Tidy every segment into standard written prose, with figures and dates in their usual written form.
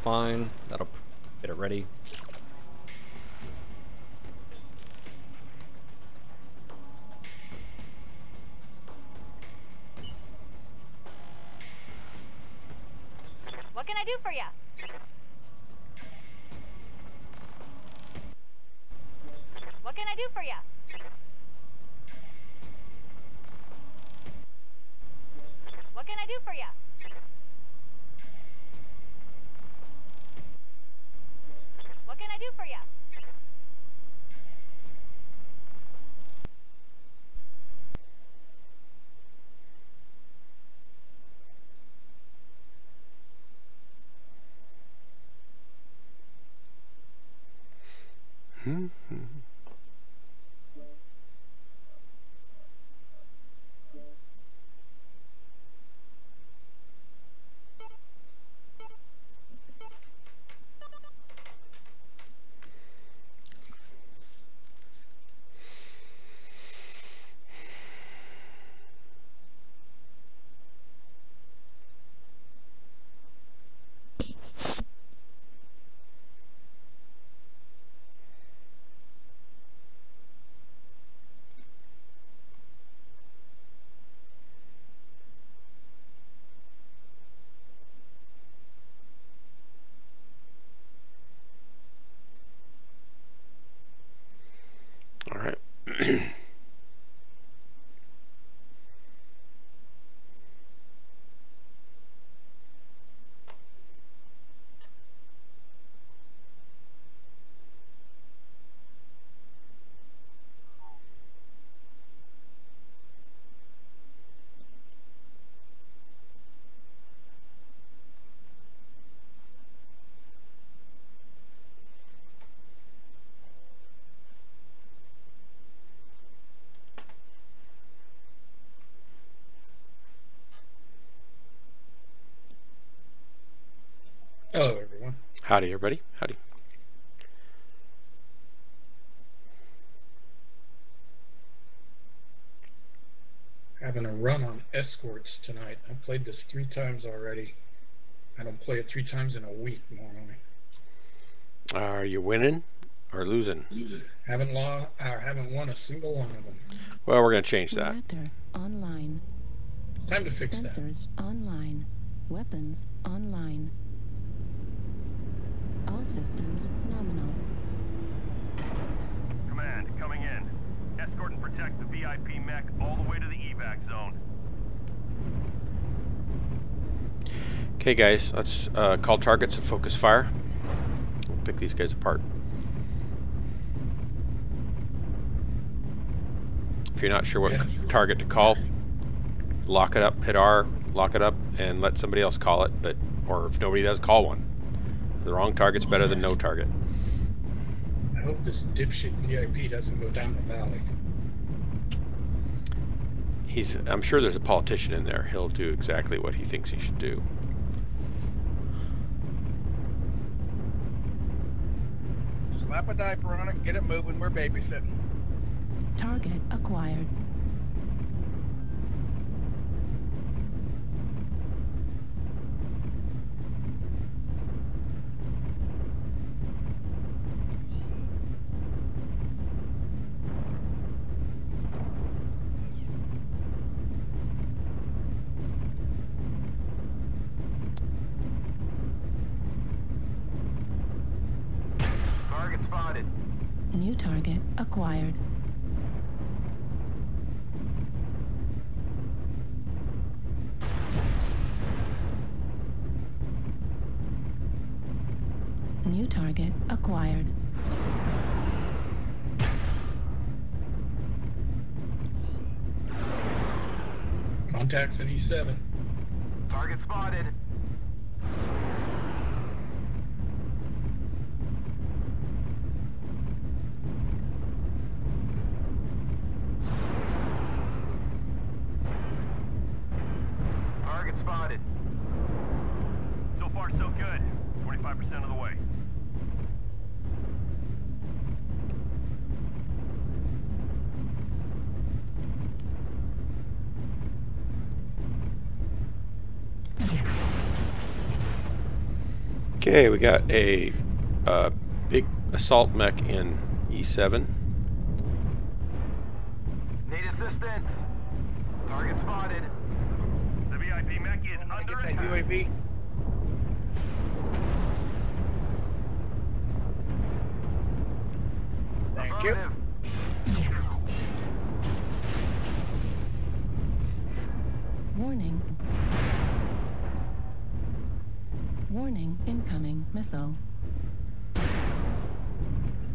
fine. That'll get it ready. What can I do for you? What can I do for you? What can I do for you? What can I do for you? All right. Hello, everyone. Howdy, everybody. Howdy. Having a run on escorts tonight. I played this 3 times already. I don't play it 3 times in a week normally. Are you winning or losing? Haven't won a single one of them. Well, we're going to change that. Reactor online. Time to fix Sensors online. Weapons online. All systems nominal. Command, coming in. Escort and protect the VIP Mech all the way to the evac zone. Okay, guys, let's call targets and focus fire. We'll pick these guys apart. If you're not sure what target to call, lock it up, hit R, lock it up, and let somebody else call it. Or if nobody does, call one. The wrong target's better than no target. I hope this dipshit VIP doesn't go down the valley. I'm sure there's a politician in there. He'll do exactly what he thinks he should do. Slap a diaper on it, get it moving, we're babysitting. Target acquired. Target spotted. New target acquired. New target acquired. Contacts in E7. Target spotted. Target spotted. So far, so good. 25% of the way. Okay, we got a big assault mech in E7. Need assistance. Target spotted. The VIP mech is under Get that attack. UAV. Thank you. Affirmative. Warning. Warning, incoming missile.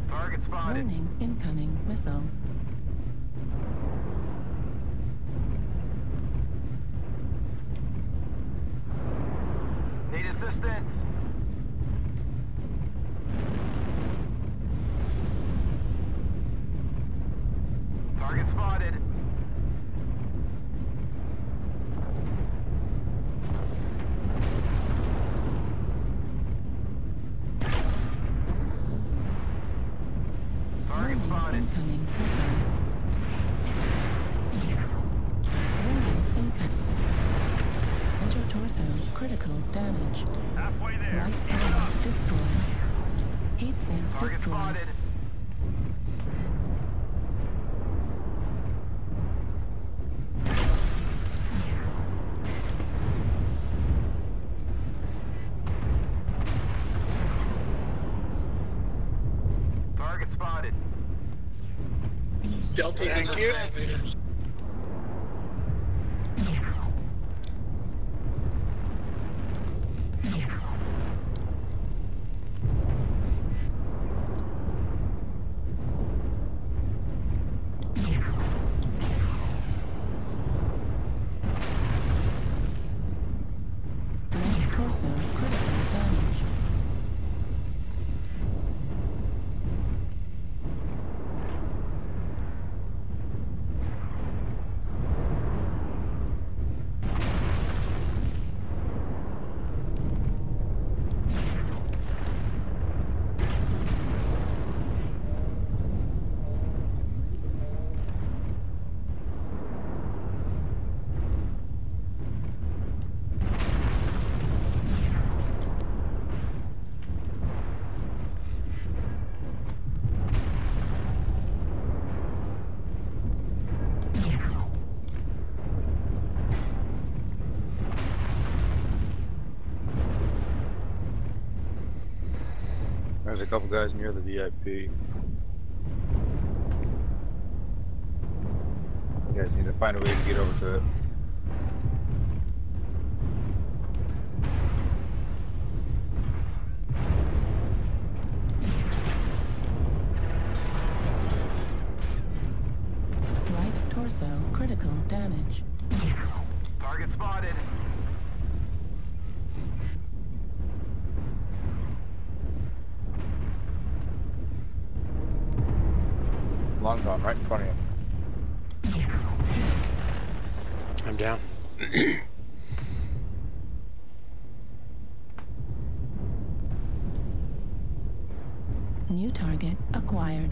Target spotted. Warning, incoming missile. Need assistance. Target spotted. Target Warning, spotted. incoming missile. Warning, incoming. Enter torso, critical damage. Halfway there. Right Keep it up. arm destroyed. Heat sink Target destroyed. spotted. Target spotted. Delta Thank is you. elevators. Left torso, critical damage. There's a couple guys near the VIP. You guys need to find a way to get over to it. Right torso, critical damage. Target spotted. Long gone, right in front of you. I'm down. New target acquired.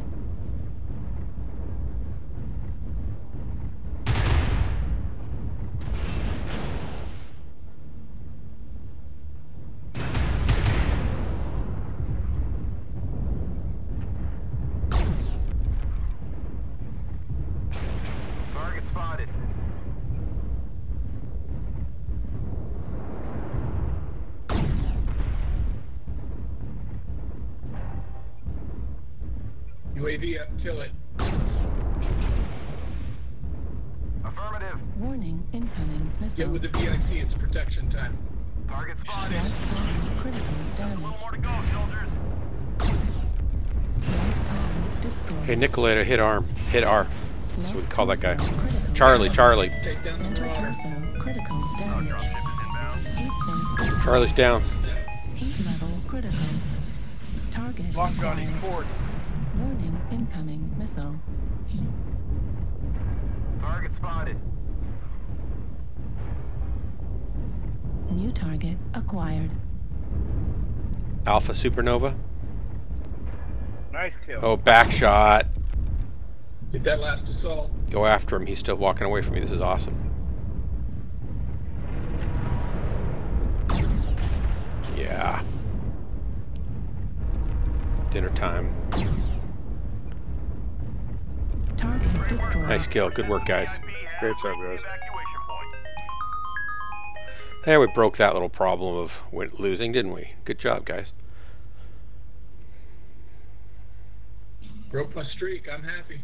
Target spotted. UAV up, kill it. Affirmative. Warning, incoming Get missile. with the VIP, it's protection time. Target spotted. Right arm, critical A damage. little more to go, soldiers. Right arm destroyed. Hey, Nicolator, hit arm. Hit R. So we call that guy. Torso, critical Charlie, Charlie. Take down the Enter Marauder. torso, critical damage. Dropship is inbound. Heat sink destroyed. Charlie's down. Heat level critical. Target Long Johnny acquired. forward. Warning, incoming missile. Target spotted. New target acquired. Alpha Supernova. Nice kill. Oh, back shot. Get that last assault. Go after him. He's still walking away from me. This is awesome. Yeah. Dinner time. Target destroyed. Nice kill. Good work, guys. Great job, guys. Evacuation point. Hey, we broke that little problem of losing, didn't we? Good job, guys. Broke my streak. I'm happy.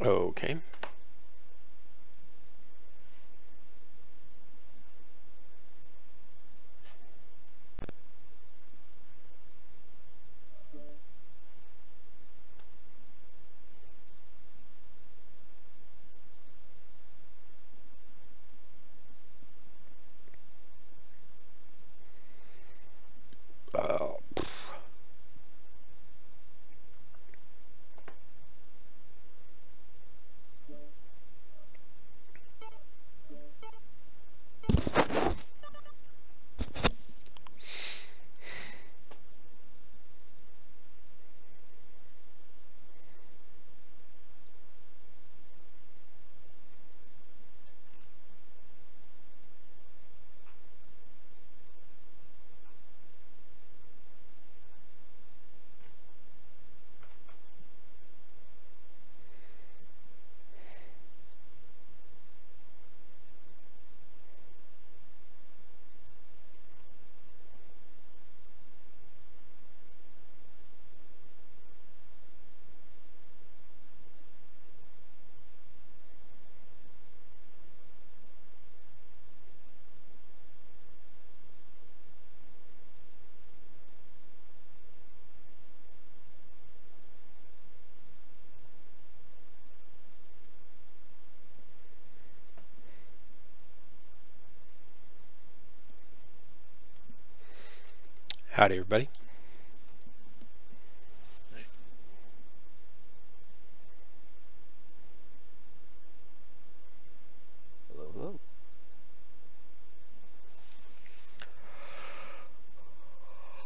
Okay. Howdy, everybody. Hello, hello.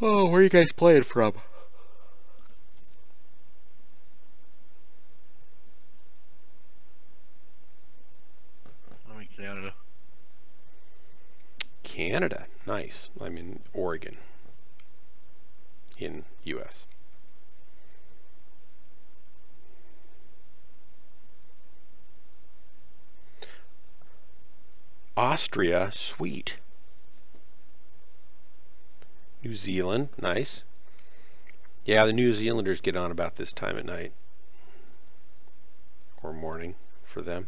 Oh, where are you guys playing from? I'm in Canada. Canada. Nice. I'm in Oregon. In U.S. Austria. Sweet. New Zealand. Nice. Yeah, the New Zealanders get on about this time at night. Or morning for them.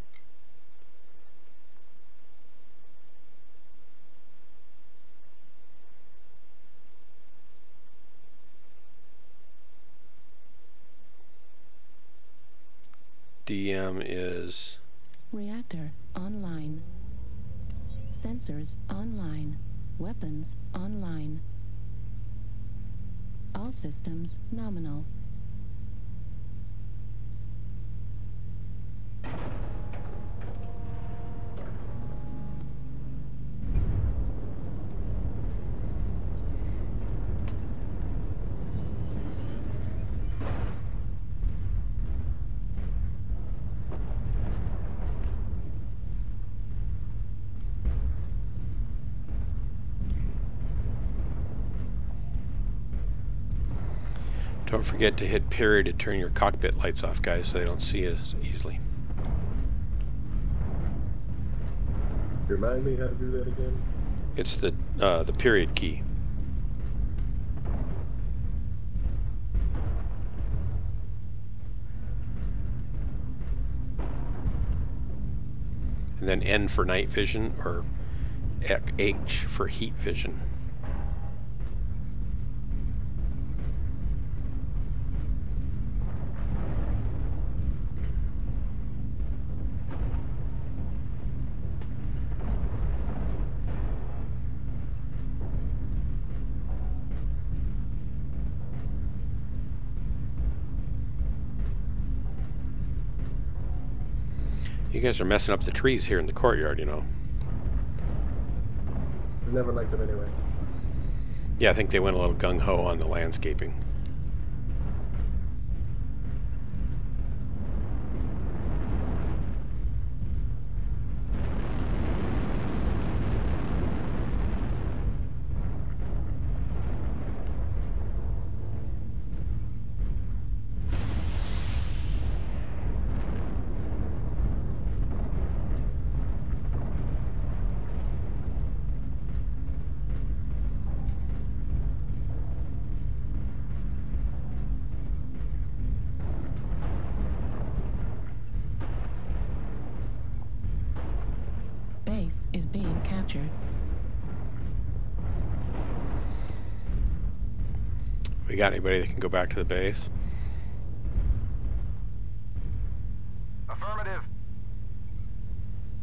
DM is... Reactor online. Sensors online. Weapons online. All systems nominal. Don't forget to hit period to turn your cockpit lights off, guys, so they don't see us easily. Remind me how to do that again? It's the period key. And then N for night vision, or H for heat vision. You guys are messing up the trees here in the courtyard, you know. Never liked them anyway. Yeah, I think they went a little gung-ho on the landscaping. base is being captured. We got anybody that can go back to the base? Affirmative.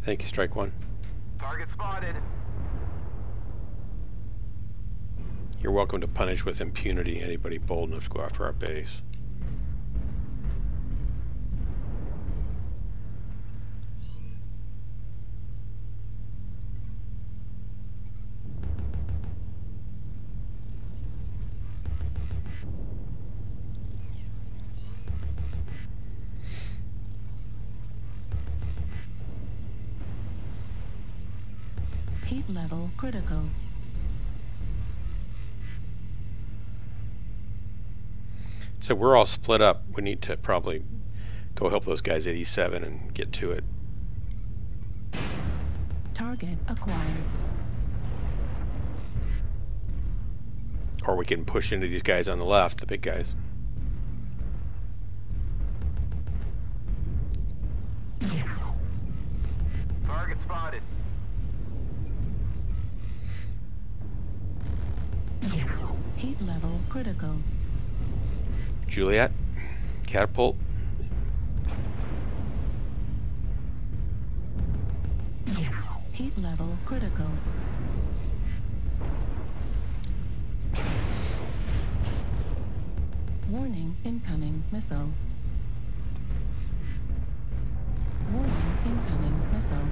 Thank you, Strike One. Target spotted. You're welcome to punish with impunity anybody bold enough to go after our base. Heat level critical. So we're all split up. We need to probably go help those guys at E7 and get to it. Target acquired. Or we can push into these guys on the left, the big guys. Target spotted. Heat level critical. Juliet, catapult. Heat level critical. Warning, incoming missile. Warning, incoming missile.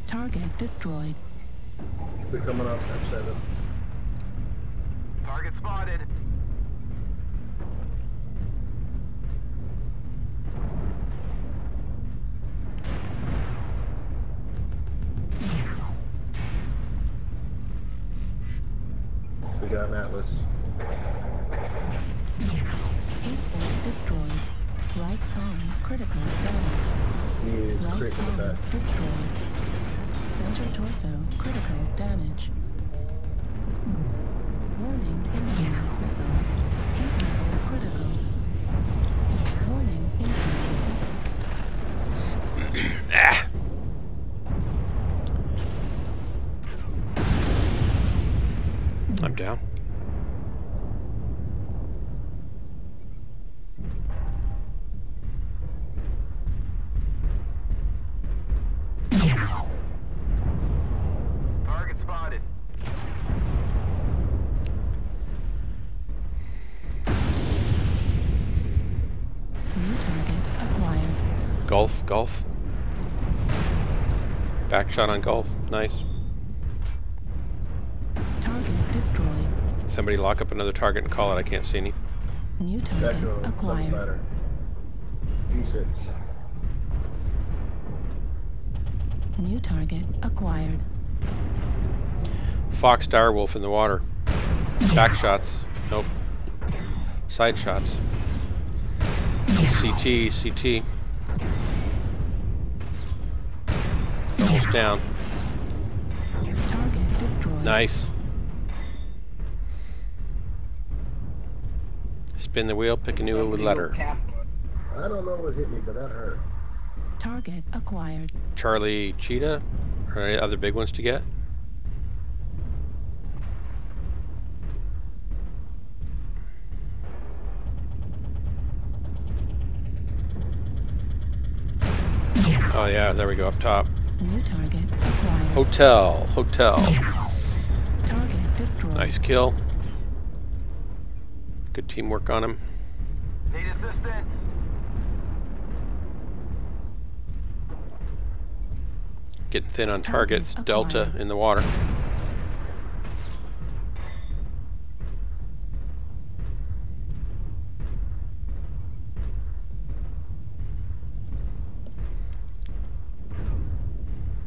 Target destroyed. They're coming off step 7. Target spotted. We got an Atlas. Heat sink destroyed. Right arm critical damage. He is Right critical arm attack. destroyed. Center torso critical damage. Warning, incoming missile. Heat level critical. Warning, incoming missile. Ah! I'm down. Target spotted. New target acquired. Golf, golf. Back shot on golf. Nice. Target destroyed. Somebody lock up another target and call it. I can't see any. New That target goes. Doesn't acquired. matter. G6. New target acquired. Fox direwolf in the water. Back shots. Nope. Side shots. CT, CT. It's almost down. Target destroyed. Nice. Spin the wheel, pick a new letter. I don't know what hit me, but that hurt. Target acquired. Charlie Cheetah? Or any other big ones to get? Oh yeah, there we go, up top. New target acquired. Hotel, hotel. Target destroyed. Nice kill. Good teamwork on him. Need assistance. Getting thin on targets. Target Delta acquired. in the water.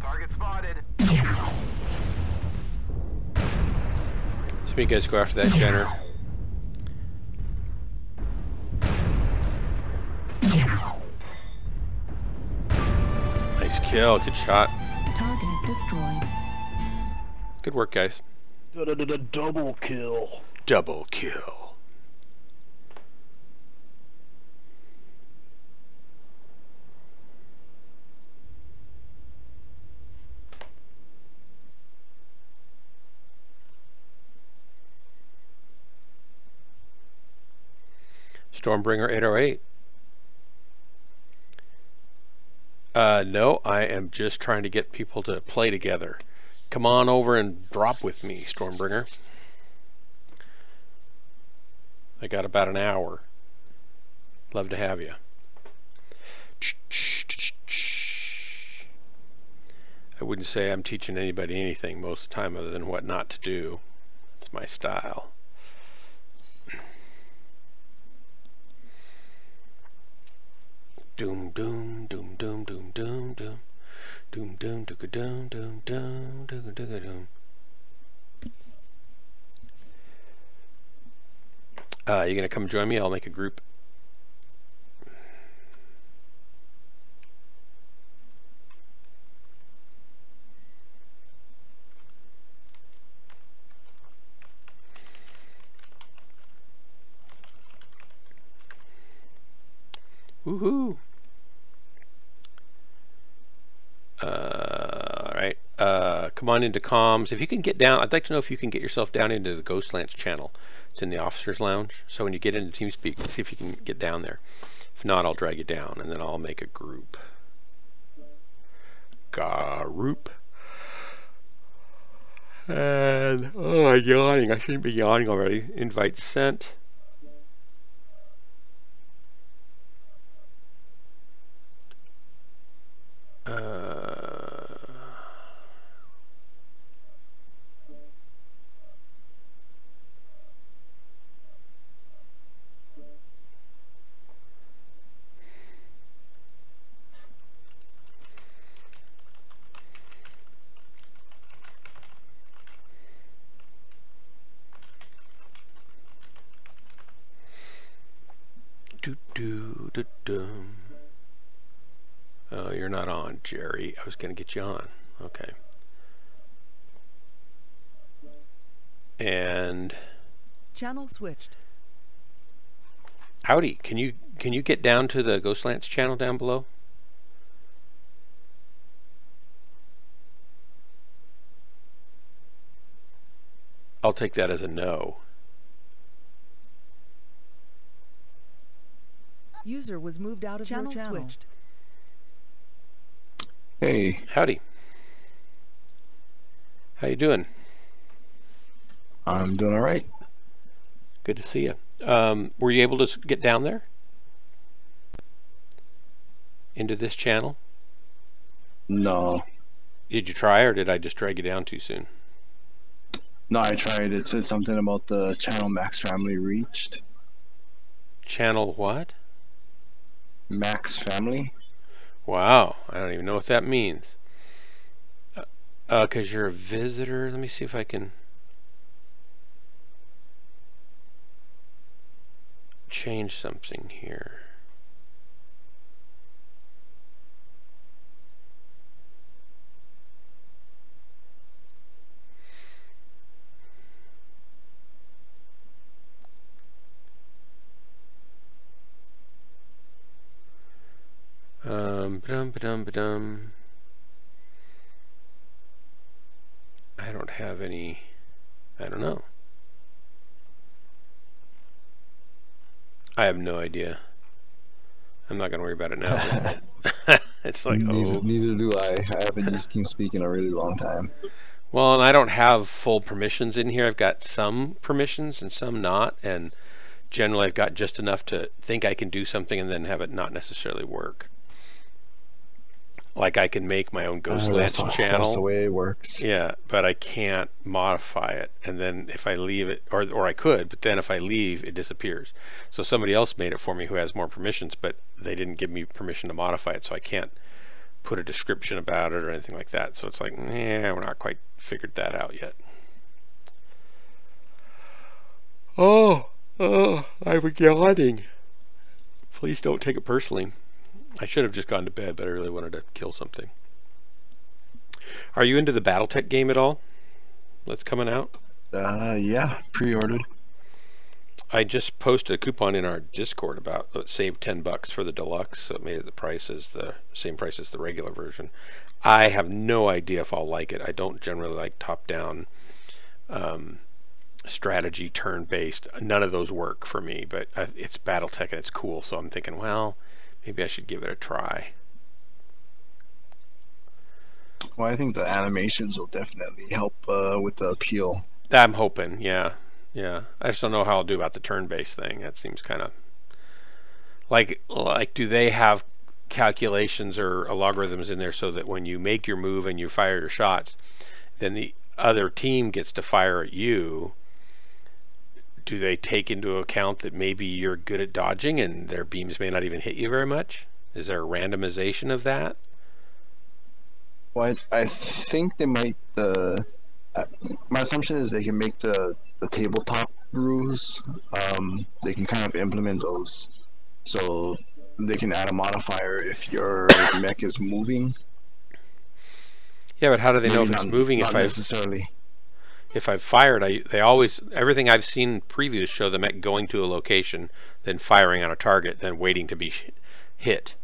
Target spotted. So you guys go after that Jenner. kill. Good shot. Target destroyed. Good work, guys. Double kill. Double kill. Stormbringer 808. No, I am just trying to get people to play together. Come on over and drop with me, Stormbringer. I got about an hour. Love to have you. I wouldn't say I'm teaching anybody anything most of the time other than what not to do. It's my style. Doom doom doom doom doom doom doom doom doom doom doom doom doom doom doom. You gonna come join me? I'll make a group. Woohoo! Alright, come on into comms. If you can get down, I'd like to know if you can get yourself down into the Ghostlands channel. It's in the officers lounge. So when you get into TeamSpeak, see if you can get down there. If not, I'll drag you down and then I'll make a group. Group. And, oh, I'm yawning. I shouldn't be yawning already. Invite sent. Oh, you're not on, Jerry. I was going to get you on. Okay. And channel switched. Howdy, can you get down to the Ghostlands channel down below? I'll take that as a no. User was moved out of channel switched. Hey. Howdy. How you doing? I'm doing all right. Good to see you. Were you able to get down there? Into this channel? No. Did you try, or did I just drag you down too soon? No, I tried. It said something about the channel max family reached. Channel what? Max family. Wow, I don't even know what that means. 'Cause you're a visitor. Let me see if I can change something here. Ba-dum. I don't have any, I don't know. I have no idea. I'm not going to worry about it now. It's like, Neither do I. I haven't used TeamSpeak in a really long time. Well, and I don't have full permissions in here. I've got some permissions and some not. And generally I've got just enough to think I can do something and then have it not necessarily work. Like I can make my own Ghostlands channel. That's the way it works. Yeah, but I can't modify it. And then if I leave it, or I could, but then if I leave, it disappears. So somebody else made it for me who has more permissions, but they didn't give me permission to modify it, so I can't put a description about it or anything like that. So it's like, we're not quite figured that out yet. Oh, I'm yawning. Please don't take it personally. I should have just gone to bed, but I really wanted to kill something. Are you into the BattleTech game at all? That's coming out? Yeah, pre-ordered. I just posted a coupon in our Discord about save $10 for the deluxe, so it made it the same price as the regular version. I have no idea if I'll like it. I don't generally like top-down strategy, turn-based. None of those work for me, but it's BattleTech and it's cool, so I'm thinking, well, maybe I should give it a try. Well, I think the animations will definitely help with the appeal. I'm hoping, yeah. Yeah. I just don't know how I'll do about the turn-based thing. That seems kind of... Like, do they have calculations or logarithms in there so that when you make your move and you fire your shots, then the other team gets to fire at you? Do they take into account that maybe you're good at dodging and their beams may not even hit you very much? Is there a randomization of that? Well, I think they might. My assumption is they can make the tabletop rules. They can kind of implement those, so they can add a modifier if your mech is moving. Yeah, but how do they know Maybe if it's moving? Not necessarily. If I've fired, they always, everything I've seen in previews show the mech going to a location, then firing on a target, then waiting to be hit,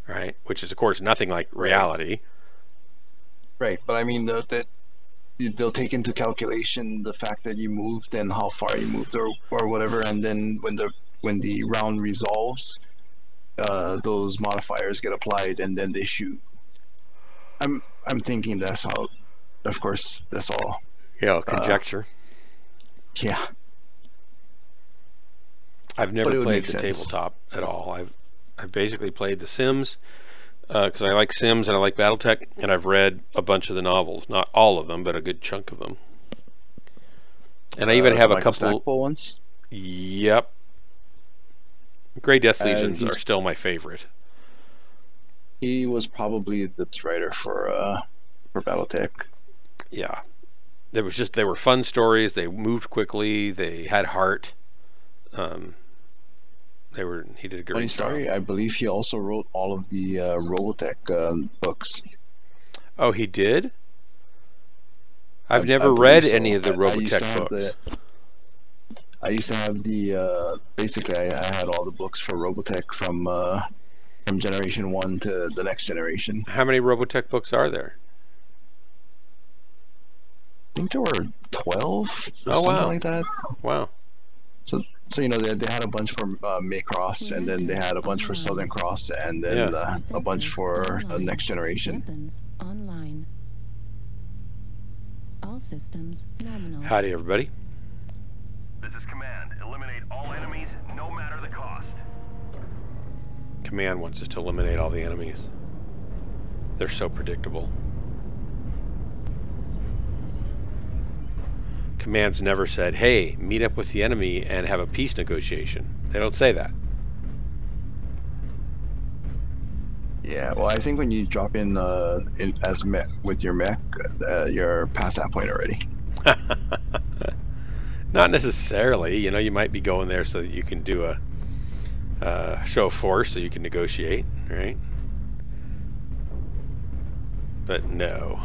right? Which is, of course, nothing like reality. Right, but I mean that they'll take into calculation the fact that you moved and how far you moved or whatever, and then when the round resolves, those modifiers get applied and then they shoot. I'm thinking that's how. Of course, that's all. Yeah, conjecture. Yeah. I've never played the tabletop at all. I've basically played The Sims. Because I like Sims and I like BattleTech, and I've read a bunch of the novels. Not all of them, but a good chunk of them. And I even have a couple ones. Yep. Grey Death Legions are still my favorite. He was probably the writer for BattleTech. Yeah. They were fun stories. They moved quickly. They had heart. He did a great job. Story. I believe he also wrote all of the Robotech books. Oh, he did? I've never read any of the Robotech books. I used to have the basically I had all the books for Robotech from Generation 1 to the next generation. How many Robotech books are there? I think there were 12 or something like that. Wow. So you know they had a bunch for Macross, and then they had a bunch for Southern Cross, and then a bunch for Next Generation. Weapons online. All systems nominal. Howdy, everybody. This is Command. Eliminate all enemies, no matter the cost. Command wants us to eliminate all the enemies. They're so predictable. Command's never said, hey, meet up with the enemy and have a peace negotiation. They don't say that. Yeah, well, I think when you drop in as mech with your mech, you're past that point already. Not necessarily. You know, you might be going there so that you can do a show of force so you can negotiate, right? But no.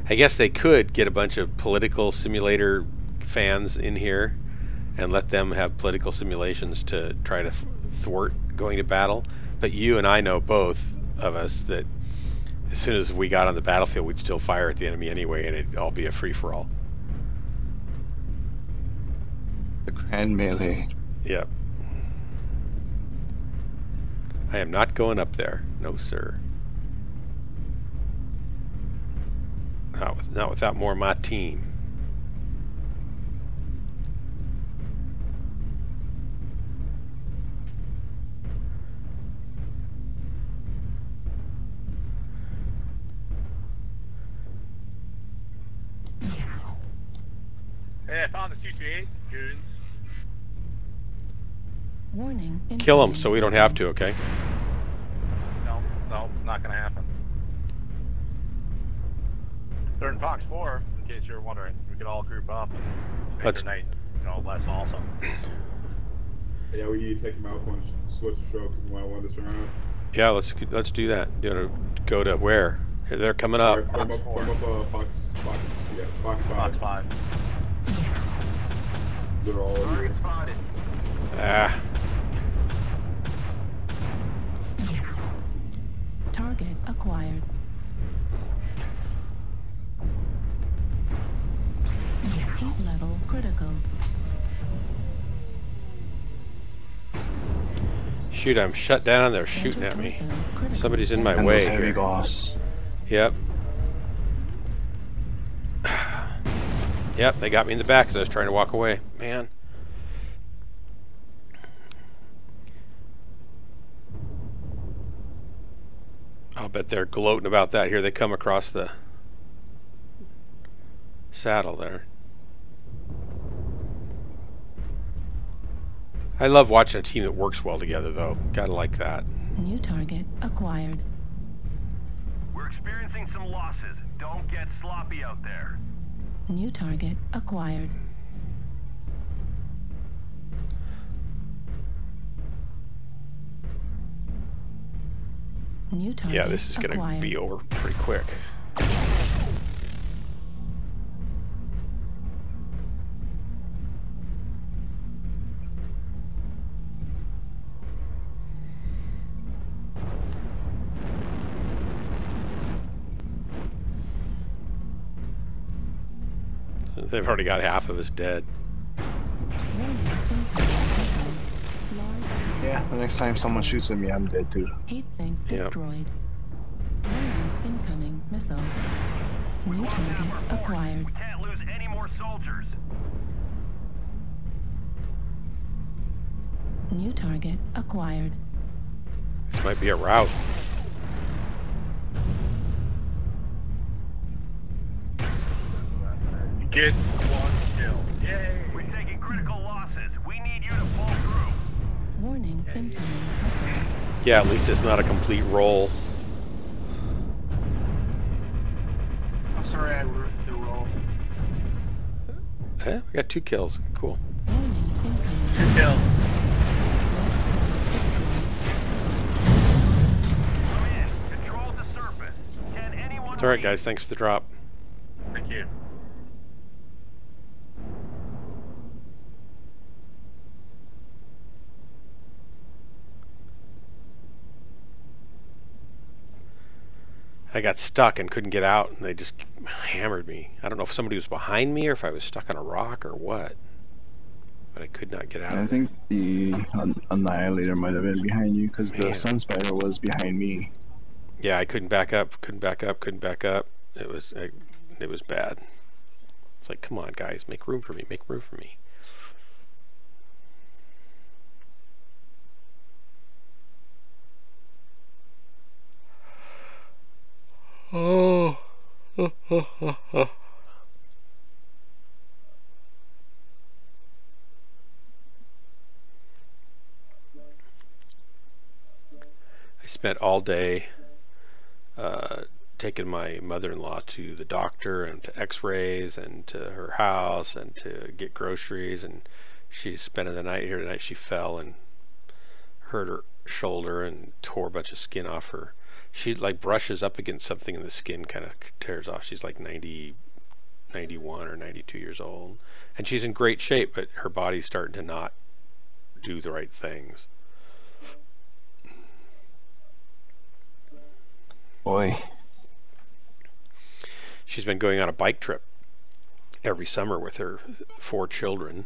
I guess they could get a bunch of political simulator fans in here and let them have political simulations to try to thwart going to battle. But you and I know, both of us, that as soon as we got on the battlefield, we'd still fire at the enemy anyway, and it'd all be a free-for-all. The grand melee. Yep. I am not going up there. No, sir. Not without more of my team. Hey, I found the 228 goons. Warning. Kill them so we don't have to, okay? No, not gonna happen. They're in Fox 4, in case you're wondering. We could all group up and make their night, less awesome. Yeah, we need to take them out once switch stroke and want this around. Yeah, let's do that. You want to go to where? Here, they're coming up. Alright, form up, box, yeah, box 5. Box 5. They're all here. Target spotted. Ah. Target acquired. Heat level critical. Shoot, I'm shut down. They're shooting at me. Somebody's in my And way those heavy here. gauss. Yep. Yep, they got me in the back as I was trying to walk away. Man. I'll bet they're gloating about that. Here they come across the saddle there. I love watching a team that works well together, though. Gotta like that. New target acquired. We're experiencing some losses. Don't get sloppy out there. New target acquired. New target Yeah, this is gonna acquired. be over pretty quick. They've already got half of us dead. Yeah, the next time someone shoots at me, I'm dead too. Heat sink Yep. destroyed. Warning, incoming missile. New target acquired. We can't lose any more soldiers. New target acquired. This might be a rout. Get one kill. Yay! We're taking critical losses. We need you to pull through. Warning, incoming missile. Yeah, at least it's not a complete roll. I'm sorry I ruined the roll. Eh, we got 2 kills. Cool. Warning, incoming. 2 kills. Come in. Control the surface. Can anyone It's alright, read? guys. Thanks for the drop. Thank you. I got stuck and couldn't get out, and they just hammered me. I don't know if somebody was behind me or if I was stuck on a rock or what, but I could not get out I of it. think the Annihilator might have been behind you because the Man. Sun Spider was behind me. Yeah, I couldn't back up, couldn't back up, couldn't back up. It was bad. It's like, come on, guys, make room for me, make room for me. Oh. I spent all day taking my mother-in-law to the doctor and to x-rays and to her house and to get groceries, and she's spending the night here tonight. She fell and hurt her shoulder and tore a bunch of skin off her. She like brushes up against something and the skin kind of tears off. She's like 91 or 92 years old, and she's in great shape, but her body's starting to not do the right things. Boy. She's been going on a bike trip every summer with her 4 children,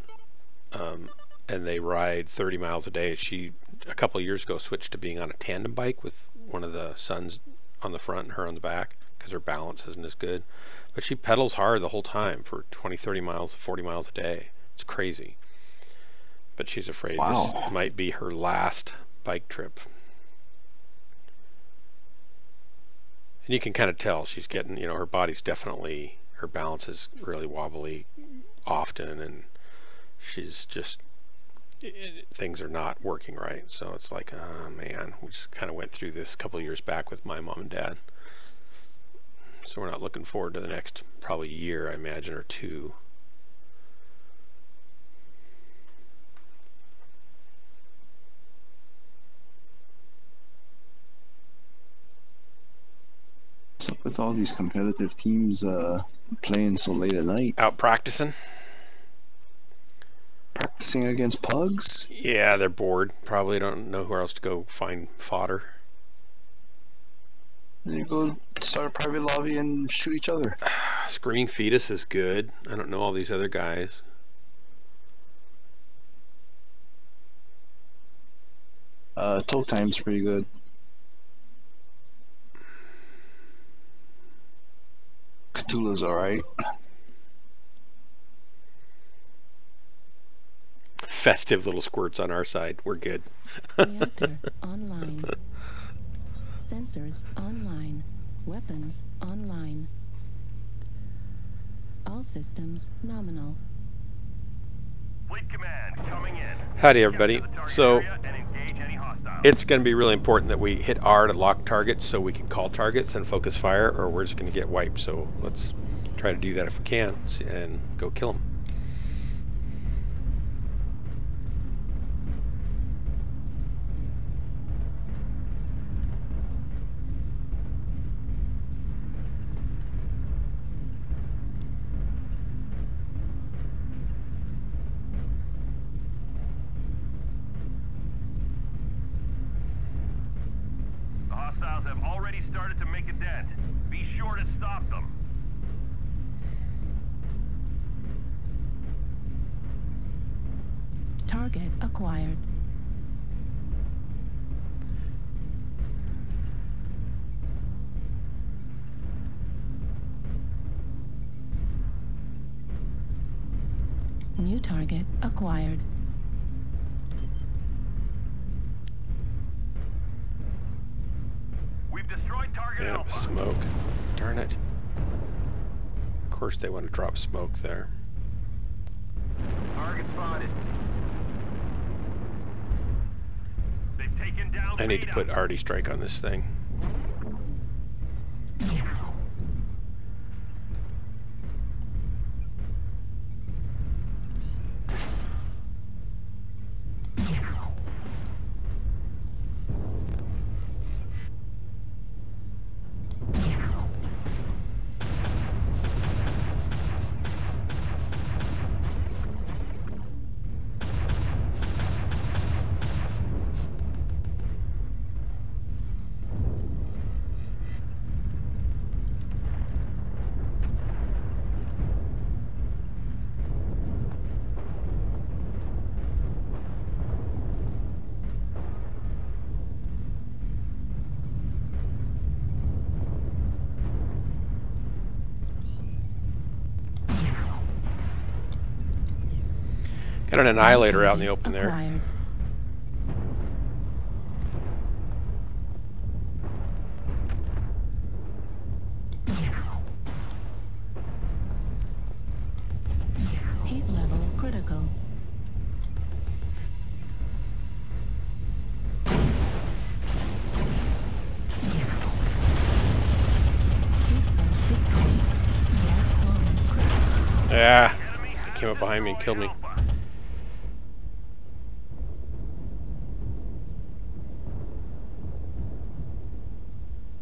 and they ride 30 miles a day. She, a couple of years ago, switched to being on a tandem bike with one of the sons on the front and her on the back because her balance isn't as good. But she pedals hard the whole time for 20, 30 miles, 40 miles a day. It's crazy. But she's afraid this might be her last bike trip. And you can kind of tell she's getting, you know, her body's definitely, her balance is really wobbly often, and she's just, things are not working right. So it's like, oh man, we just kind of went through this a couple of years back with my mom and dad. So we're not looking forward to the next probably year, I imagine, or 2. What's up with all these competitive teams playing so late at night? Out practicing. Practicing against pugs? Yeah, they're bored. Probably don't know where else to go find fodder. Then you go start a private lobby and shoot each other. Screaming Fetus is good. I don't know all these other guys. Toe Time's pretty good. Cthulhu's alright. Festive little squirts on our side. We're good. Reactor online. Sensors online. Weapons online. All systems nominal. Fleet command coming in. Howdy everybody. So it's going to be really important that we hit R to lock targets so we can call targets and focus fire, or we're just going to get wiped. So let's try to do that if we can and go kill them. Have already started to make a dent. Be sure to stop them. Target acquired. New target acquired. Yeah, smoke. Darn it. Of course they want to drop smoke there. Target spotted. They've taken down I need to put Artie Strike on this thing. Got an Annihilator out in the open there. Heat level critical. Yeah, he came up behind me and killed me.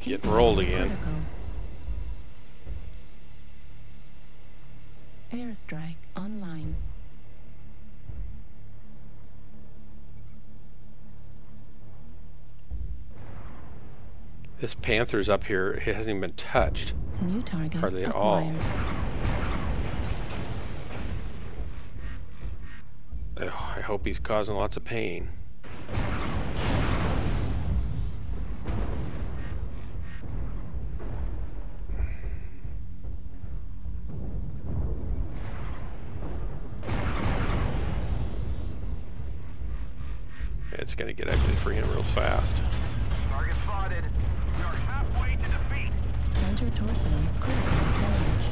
Getting rolled again. Airstrike online. This Panther's up here. It hasn't even been touched. New target hardly at acquired. all. I hope he's causing lots of pain. It's going to get ugly for him real fast. Target spotted. We are halfway to defeat. Center torso critical damage.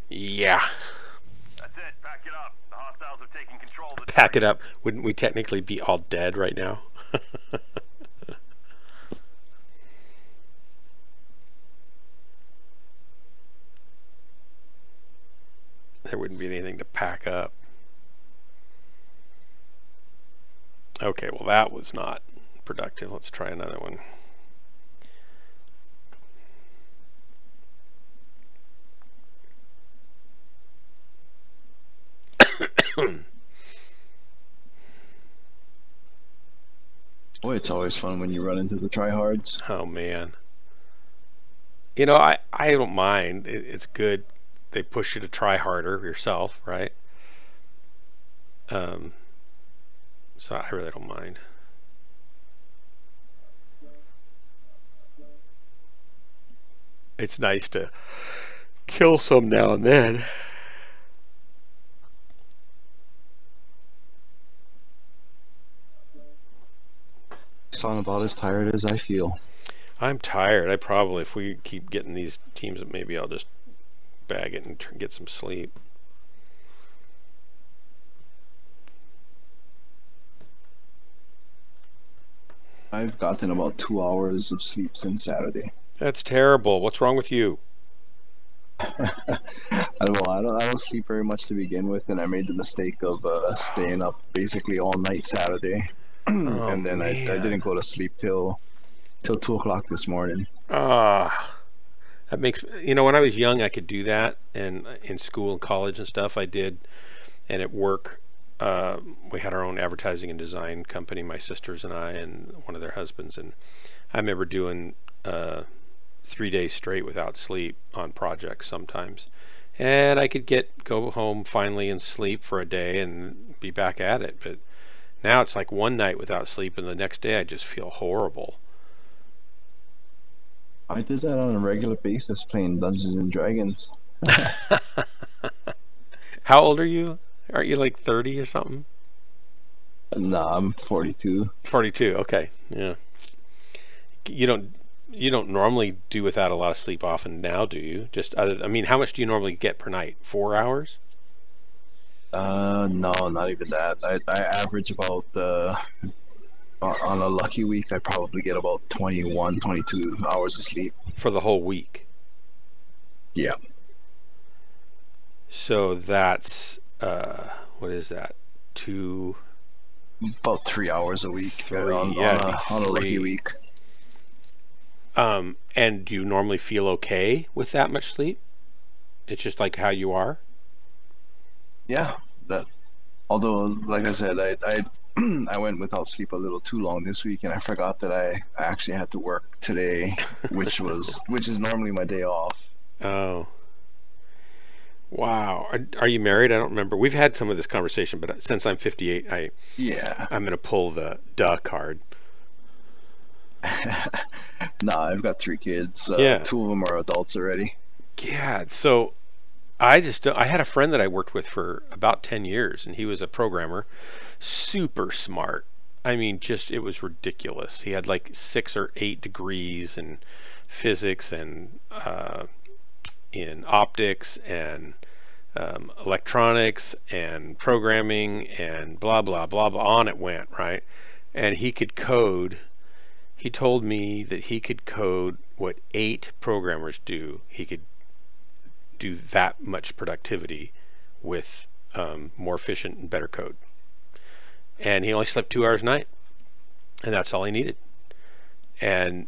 Yeah. That's it. Pack it up. The hostiles have taken control of the Pack it up. Wouldn't we technically be all dead right now? wouldn't be anything to pack up. Okay, well that was not productive. Let's try another one. Boy, it's always fun when you run into the tryhards. Oh man. You know, I don't mind. It's good. They push you to try harder yourself, right? So I really don't mind. It's nice to kill some now and then. Sound about as tired as I feel. I'm tired. I probably, if we keep getting these teams, maybe I'll just bag it and get some sleep. I've gotten about 2 hours of sleep since Saturday. That's terrible. What's wrong with you? I don't sleep very much to begin with, and I made the mistake of staying up basically all night Saturday. Oh, and then I didn't go to sleep till 2 o'clock this morning. That makes, you know, when I was young I could do that, and in school and college and stuff I did, and at work we had our own advertising and design company, my sisters and I and one of their husbands, and I remember doing 3 days straight without sleep on projects sometimes, and I could go home finally and sleep for a day and be back at it. But now it's like one night without sleep and the next day I just feel horrible. I did that on a regular basis playing Dungeons and Dragons. How old are you? Aren't you like 30 or something? Nah, I'm 42. 42, okay. Yeah. You don't normally do without a lot of sleep often now, do you? I mean, how much do you normally get per night? 4 hours? No, not even that. I average about on a lucky week I probably get about 21, 22 hours of sleep for the whole week. Yeah. So that's what is that? About 3 hours a week on a lucky week. And do you normally feel okay with that much sleep? It's just like how you are? Yeah. Although, like I said, I went without sleep a little too long this week, and I forgot that I actually had to work today, which is normally my day off. Oh. Wow. Are you married? I don't remember. We've had some of this conversation, but since I'm 58, I'm going to pull the duh card. Nah, I've got 3 kids. 2 of them are adults already. Yeah. So I had a friend that I worked with for about 10 years, and he was a programmer, super smart. I mean, it was ridiculous. He had like 6 or 8 degrees in physics and in optics and electronics and programming and blah, blah, blah, blah, on it went, right? And he could code. He told me that he could code what 8 programmers do. He could do that much productivity with more efficient and better code. And he only slept 2 hours a night, and that's all he needed. And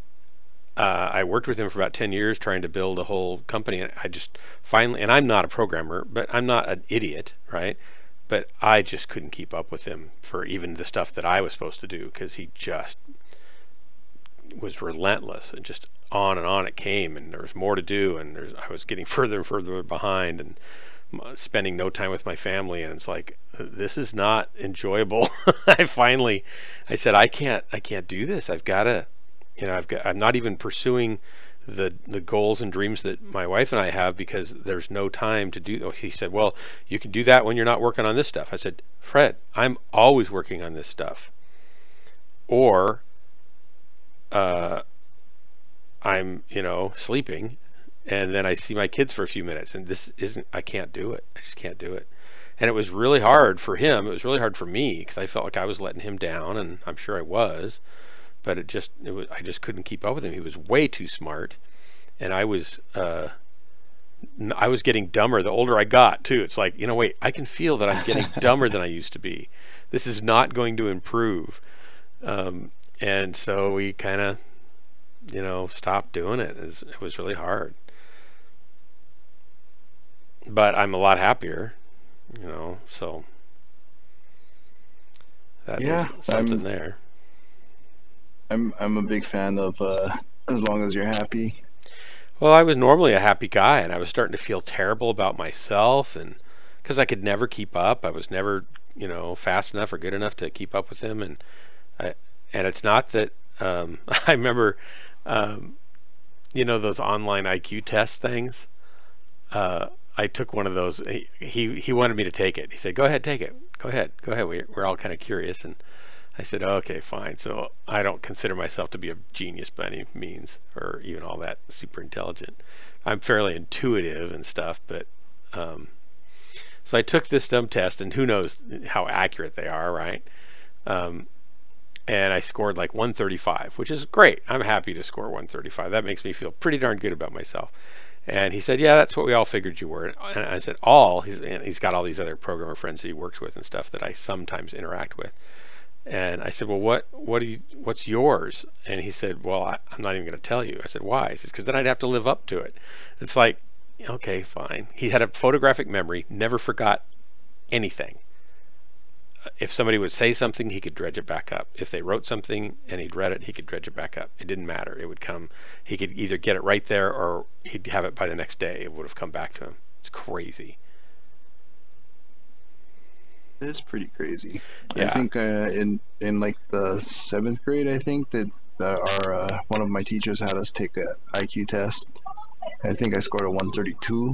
I worked with him for about 10 years trying to build a whole company, and I just finally, and I'm not a programmer, but I'm not an idiot, right? But I just couldn't keep up with him for even the stuff that I was supposed to do, because he just was relentless, and just on it came, and there was more to do, and I was getting further and further behind, and spending no time with my family, and it's like, this is not enjoyable. I said, I can't do this. I've got to, I'm not even pursuing the goals and dreams that my wife and I have, because there's no time to do. He said, well, you can do that when you're not working on this stuff. I said, Fred, I'm always working on this stuff, or I'm sleeping, and then I see my kids for a few minutes, and I can't do it. I just can't do it. And it was really hard for him. It was really hard for me, because I felt like I was letting him down, and I'm sure I was, but I just couldn't keep up with him. He was way too smart, and I was I was getting dumber the older I got too. It's like, you know, wait, I can feel that I'm getting dumber than I used to be. This is not going to improve. And so we kind of, you know, stopped doing it. It was really hard. But I'm a lot happier, you know, so that is something there. I'm a big fan of as long as you're happy. Well, I was normally a happy guy, and I was starting to feel terrible about myself, and because I could never keep up. I was never, you know, fast enough or good enough to keep up with him, and it's not that I remember, you know, those online IQ test things. I took one of those. He wanted me to take it. He said, "Go ahead, take it. Go ahead. We're all kind of curious." And I said, "Okay, fine." So I don't consider myself to be a genius by any means, or even all that super intelligent. I'm fairly intuitive and stuff, but so I took this dumb test, and who knows how accurate they are, right? And I scored like 135, which is great. I'm happy to score 135. That makes me feel pretty darn good about myself. And he said, "Yeah, that's what we all figured you were." And I said, he's got all these other programmer friends that he works with and stuff that I sometimes interact with. And I said, "Well, what's yours?" And he said, "Well, I'm not even going to tell you." I said, "Why?" He says, "Because then I'd have to live up to it." It's like, okay, fine. He had a photographic memory, never forgot anything. If somebody would say something, he could dredge it back up. If they wrote something and he'd read it, he could dredge it back up. It didn't matter. It would come. He could either get it right there or he'd have it by the next day. It would have come back to him. It's crazy. It's pretty crazy. Yeah. I think in like the 7th grade, I think that our one of my teachers had us take a IQ test. I think I scored a 132.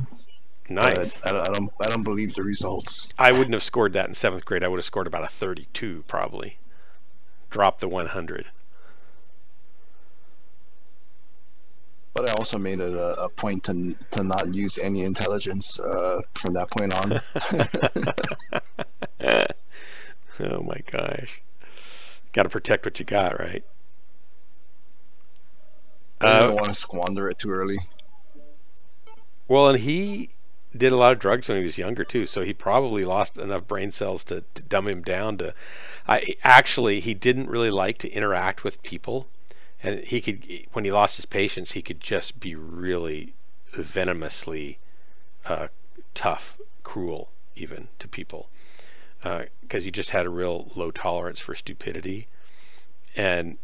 Nice. But I don't believe the results. I wouldn't have scored that in 7th grade. I would have scored about a 32 probably. Dropped the 100. But I also made it a point to not use any intelligence from that point on. Oh my gosh. Got to protect what you got, right? I don't want to squander it too early. Well, and he did a lot of drugs when he was younger too, so he probably lost enough brain cells to dumb him down to. He didn't really like to interact with people, and he could, when he lost his patience, he could just be really venomously tough, cruel even to people, because he just had a real low tolerance for stupidity, and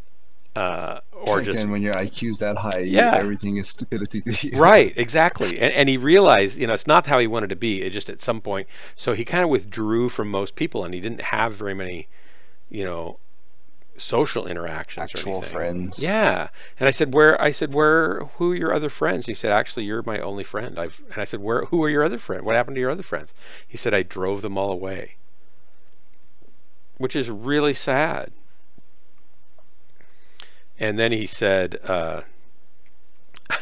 or just when your IQ's that high, everything is stupidity to you. Right, exactly. And he realized, it's not how he wanted to be. It just at some point, so he kind of withdrew from most people, and he didn't have very many, social interactions or anything. Friends. Yeah. And I said, who are your other friends? He said, "Actually, you're my only friend." And I said, who are your other friends? What happened to your other friends? He said, "I drove them all away," which is really sad. And then he said,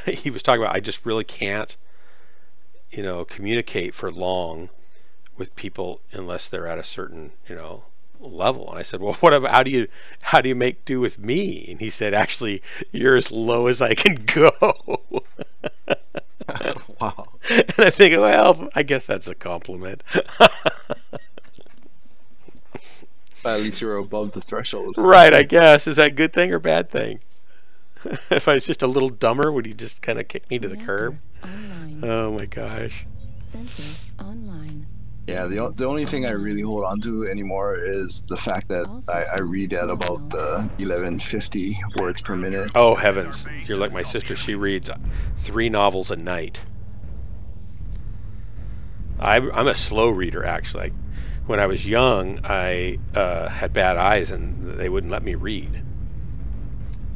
he was talking about, I just really can't, communicate for long with people unless they're at a certain, level. And I said, "Well, what about, how do you make do with me?" And he said, "Actually, you're as low as I can go." Wow. And I think, well, I guess that's a compliment. At least you're above the threshold. Right, I guess. Is that a good thing or bad thing? If I was just a little dumber, would he just kind of kick me to the curb? Online. Oh my gosh. Sensors online. Yeah, the only thing I really hold on to anymore is the fact that I read at about 1150 words per minute. Oh heavens, you're like my sister. She reads 3 novels a night. I'm a slow reader, actually. When I was young, I had bad eyes, and they wouldn't let me read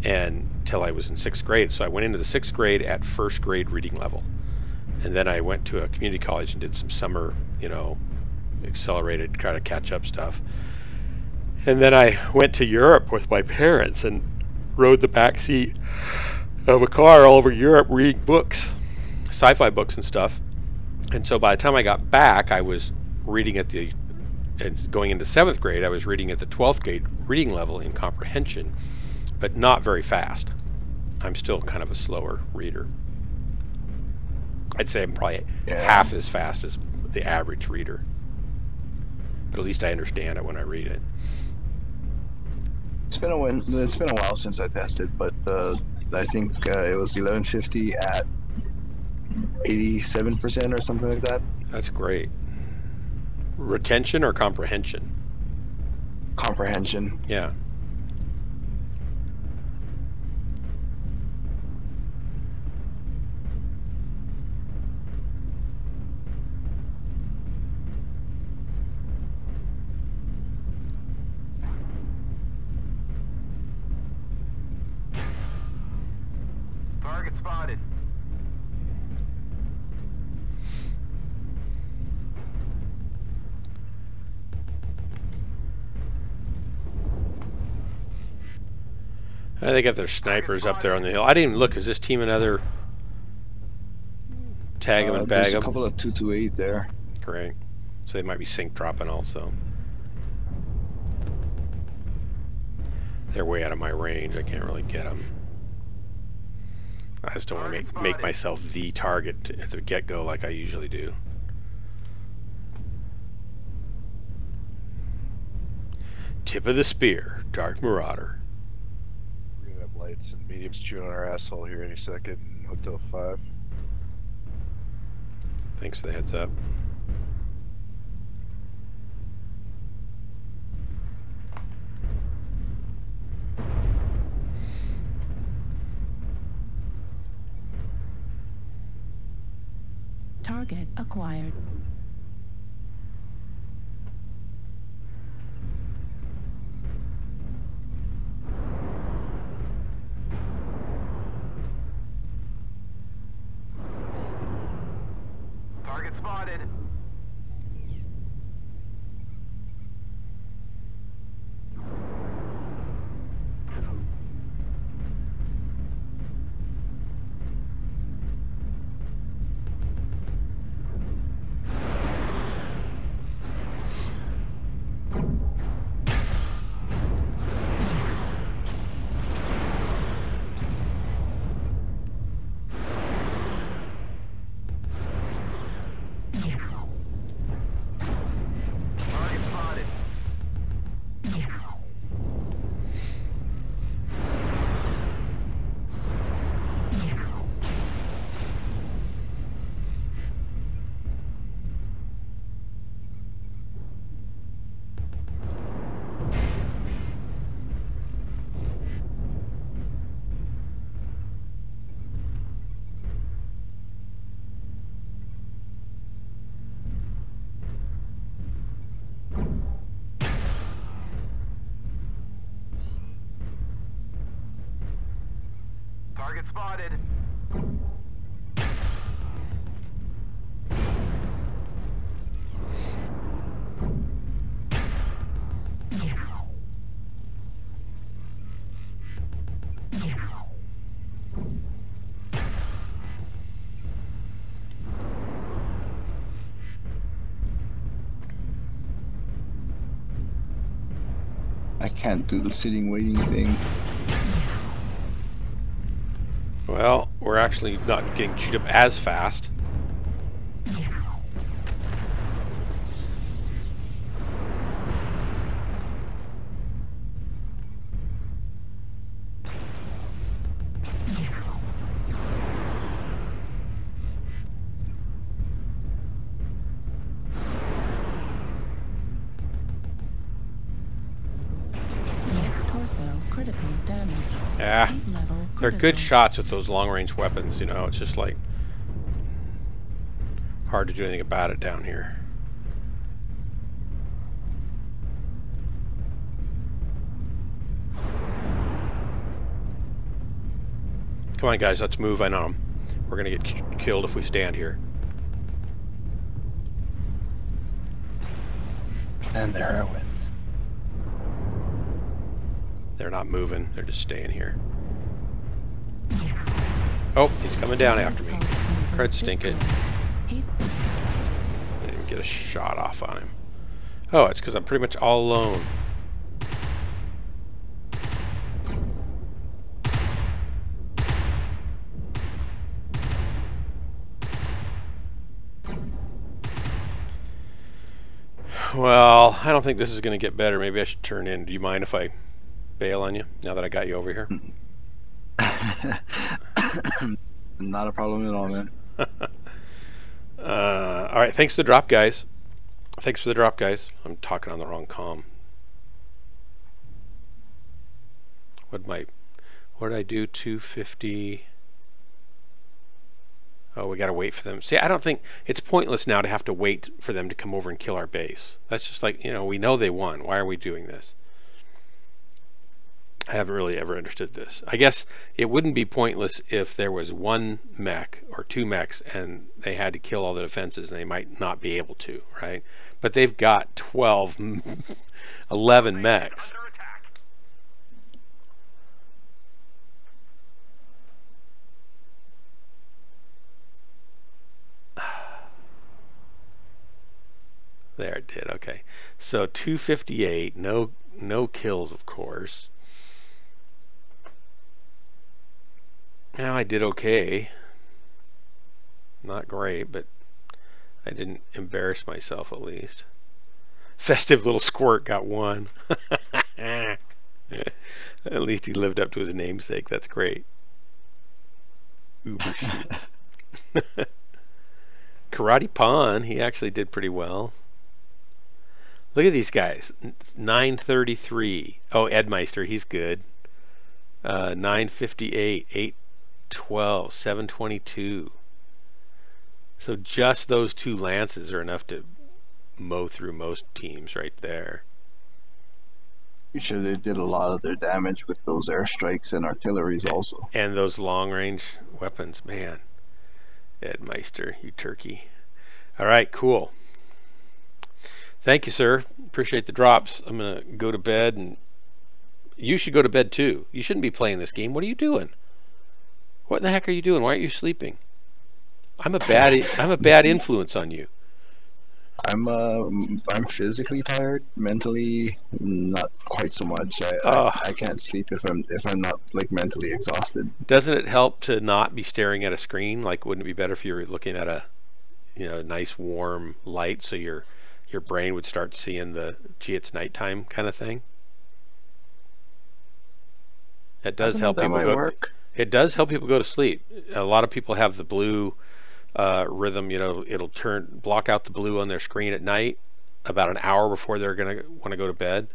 until I was in 6th grade. So I went into the 6th grade at 1st grade reading level, and then I went to a community college and did some summer, accelerated, try to catch up stuff. And then I went to Europe with my parents and rode the back seat of a car all over Europe reading books, sci-fi books and stuff. And so by the time I got back, I was reading and going into 7th grade, I was reading at the 12th grade reading level in comprehension, but not very fast. I'm still kind of a slower reader. I'd say I'm probably Yeah. half as fast as the average reader. But at least I understand it when I read it. It's been a while since I tested, but I think it was 1150 at 87% or something like that. That's great. Retention or comprehension? Comprehension. Yeah. Target spotted. They got their snipers up there on the hill. I didn't even look. Is this team another tag them and bag There's them? a couple of 228 there. Great. So they might be sync dropping also. They're way out of my range. I can't really get them. I just don't want to make myself the target at the get-go like I usually do. Tip of the spear, Dark Marauder. We're gonna have lights and mediums chewing on our asshole here any second in Hotel 5. Thanks for the heads up. Target acquired. Target spotted. Target spotted. Target spotted. I can't do the sitting waiting thing. Well, we're actually not getting chewed up as fast. Left torso critical damage. Yeah, Heat level they're critical. good shots with those long-range weapons, you know. It's just like hard to do anything about it down here. Come on, guys, let's move in on them. We're gonna get killed if we stand here. And there I went. They're not moving. They're just staying here. Oh, he's coming down after me. Crud stink it. Heat I didn't even get a shot off on him. Oh, it's because I'm pretty much all alone. Well, I don't think this is going to get better. Maybe I should turn in. Do you mind if I bail on you now that I got you over here? Not a problem at all, man. All right, thanks for the drop, guys. Thanks for the drop, guys. I'm talking on the wrong comm. What did I do? 250. Oh, we got to wait for them. See, I don't think it's pointless now to have to wait for them to come over and kill our base. That's just like, you know, we know they won. Why are we doing this? I haven't really ever understood this. I guess it wouldn't be pointless if there was one mech or two mechs and they had to kill all the defenses, and they might not be able to, right? But they've got 12, 11 mechs. There, it did. Okay, so 258. No kills, of course. Now I did okay. Not great, but I didn't embarrass myself at least. Festive little squirt got one. At least he lived up to his namesake. That's great. Uber shoots. Karate Pawn, he actually did pretty well. Look at these guys. 933. Oh, Edmeister, he's good. 958, 812, 722. So just those two lances are enough to mow through most teams right there. I'm sure they did a lot of their damage with those airstrikes and artilleries also. And those long-range weapons, man. Edmeister, you turkey. All right, cool. Thank you, sir. Appreciate the drops. I'm going to go to bed, and you should go to bed too. You shouldn't be playing this game. What are you doing? What in the heck are you doing? Why aren't you sleeping? I'm a bad influence on you. I'm physically tired, mentally not quite so much. I can't sleep if I'm not like mentally exhausted. Doesn't it help to not be staring at a screen? Like, wouldn't it be better if you were looking at a, you know, nice warm light, so your brain would start seeing the, gee, it's nighttime kind of thing? It does help people go. It does help people go to sleep. A lot of people have the blue rhythm. You know, it'll block out the blue on their screen at night about an hour before they're gonna want to go to bed,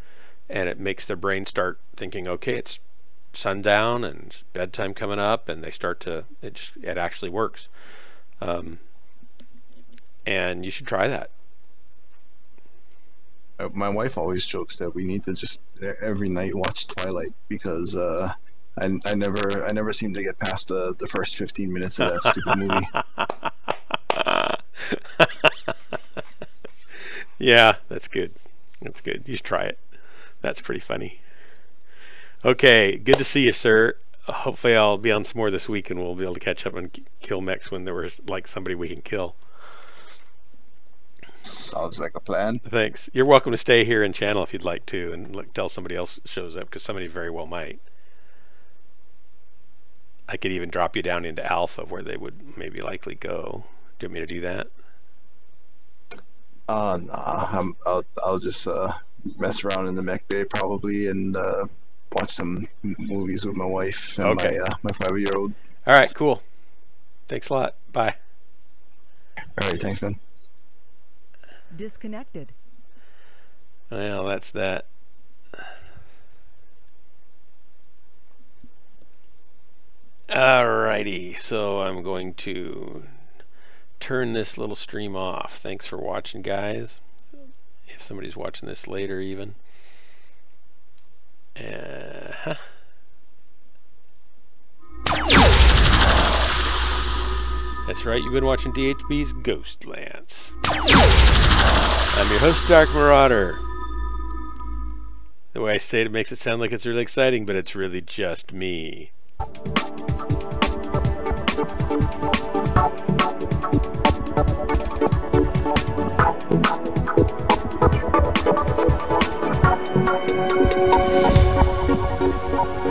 and it makes their brain start thinking, okay, it's sundown and it's bedtime coming up, and they start to. It actually works, and you should try that. My wife always jokes that we need to just every night watch Twilight, because I never seem to get past the first 15 minutes of that stupid movie. Yeah, that's good. That's good. You should try it. That's pretty funny. Okay, good to see you, sir. Hopefully I'll be on some more this week, and we'll be able to catch up and kill mechs when there was like somebody we can kill. Sounds like a plan. Thanks. You're welcome to stay here and channel if you'd like to, and tell somebody else shows up, because somebody very well might. I could even drop you down into alpha where they would maybe likely go. Do you want me to do that? Nah. I'll just mess around in the mech bay probably, and watch some movies with my wife and okay. my 5-year-old. All right, cool. Thanks a lot. Bye. All right, thanks, man. Disconnected. Well, that's that. Alrighty, so I'm going to turn this little stream off. Thanks for watching, guys. If somebody's watching this later even. That's right, you've been watching DHB's Ghost Lance. I'm your host, Dark Marauder. The way I say it makes it sound like it's really exciting, but it's really just me.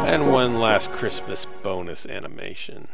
And one last Christmas bonus animation.